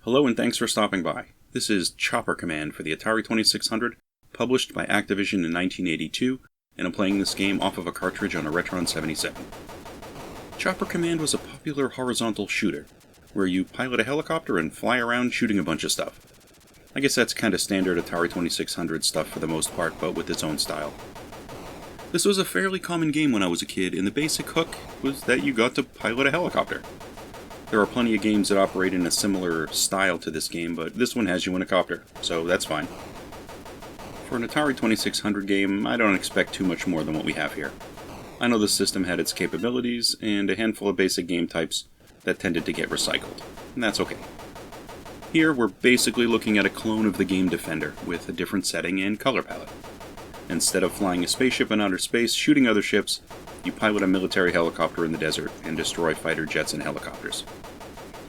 Hello and thanks for stopping by. This is Chopper Command for the Atari 2600, published by Activision in 1982, and I'm playing this game off of a cartridge on a Retron 77. Chopper Command was a popular horizontal shooter, where you pilot a helicopter and fly around shooting a bunch of stuff. I guess that's kind of standard Atari 2600 stuff for the most part, but with its own style. This was a fairly common game when I was a kid, and the basic hook was that you got to pilot a helicopter. There are plenty of games that operate in a similar style to this game, but this one has you in a copter, so that's fine. For an Atari 2600 game, I don't expect too much more than what we have here. I know the system had its capabilities, and a handful of basic game types that tended to get recycled, and that's okay. Here, we're basically looking at a clone of the game Defender, with a different setting and color palette. Instead of flying a spaceship in outer space shooting other ships, you pilot a military helicopter in the desert and destroy fighter jets and helicopters.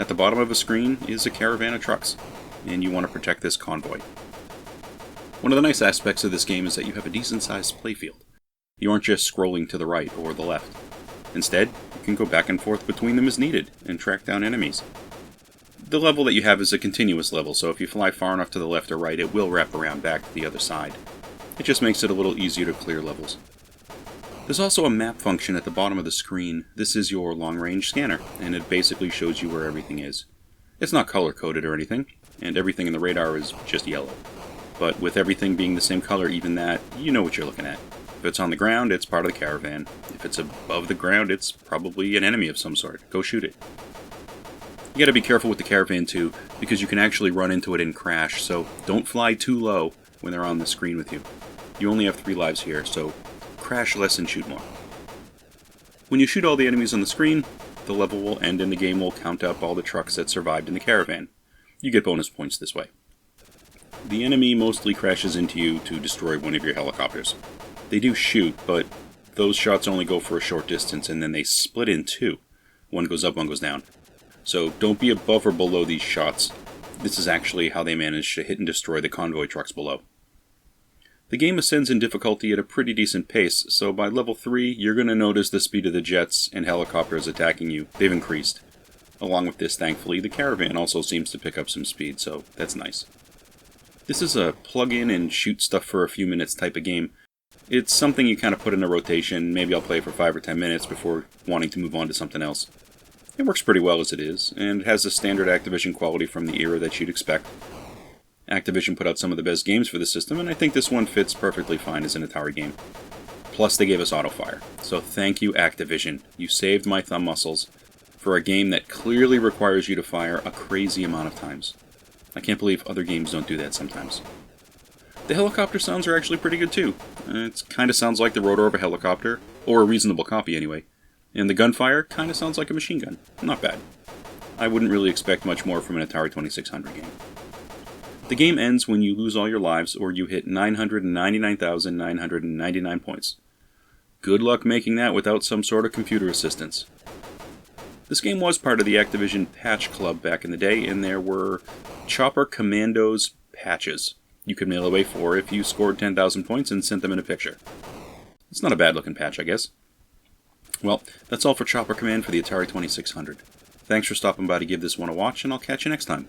At the bottom of the screen is a caravan of trucks, and you want to protect this convoy. One of the nice aspects of this game is that you have a decent-sized playfield. You aren't just scrolling to the right or the left. Instead, you can go back and forth between them as needed and track down enemies. The level that you have is a continuous level, so if you fly far enough to the left or right, it will wrap around back to the other side. It just makes it a little easier to clear levels. There's also a map function at the bottom of the screen. This is your long-range scanner, and it basically shows you where everything is. It's not color-coded or anything, and everything in the radar is just yellow. But with everything being the same color, even that, you know what you're looking at. If it's on the ground, it's part of the caravan. If it's above the ground, it's probably an enemy of some sort. Go shoot it. You gotta be careful with the caravan too, because you can actually run into it and crash, so don't fly too low when they're on the screen with you. You only have 3 lives here, so crash less and shoot more. When you shoot all the enemies on the screen, the level will end and the game will count up all the trucks that survived in the caravan. You get bonus points this way. The enemy mostly crashes into you to destroy one of your helicopters. They do shoot, but those shots only go for a short distance and then they split in 2. One goes up, one goes down. So don't be above or below these shots. This is actually how they manage to hit and destroy the convoy trucks below. The game ascends in difficulty at a pretty decent pace, so by level 3, you're going to notice the speed of the jets and helicopters attacking you. They've increased. Along with this, thankfully, the caravan also seems to pick up some speed, so that's nice. This is a plug-in and shoot stuff for a few minutes type of game. It's something you kind of put in a rotation. Maybe I'll play for 5 or 10 minutes before wanting to move on to something else. It works pretty well as it is, and it has the standard Activision quality from the era that you'd expect. Activision put out some of the best games for the system, and I think this one fits perfectly fine as an Atari game. Plus, they gave us autofire. So thank you, Activision. You saved my thumb muscles for a game that clearly requires you to fire a crazy amount of times. I can't believe other games don't do that sometimes. The helicopter sounds are actually pretty good too. It kind of sounds like the rotor of a helicopter, or a reasonable copy anyway. And the gunfire kind of sounds like a machine gun. Not bad. I wouldn't really expect much more from an Atari 2600 game. The game ends when you lose all your lives or you hit 999,999 points. Good luck making that without some sort of computer assistance. This game was part of the Activision Patch Club back in the day, and there were Chopper Commandos patches you could mail away for if you scored 10,000 points and sent them in a picture. It's not a bad looking patch, I guess. Well, that's all for Chopper Command for the Atari 2600. Thanks for stopping by to give this one a watch, and I'll catch you next time.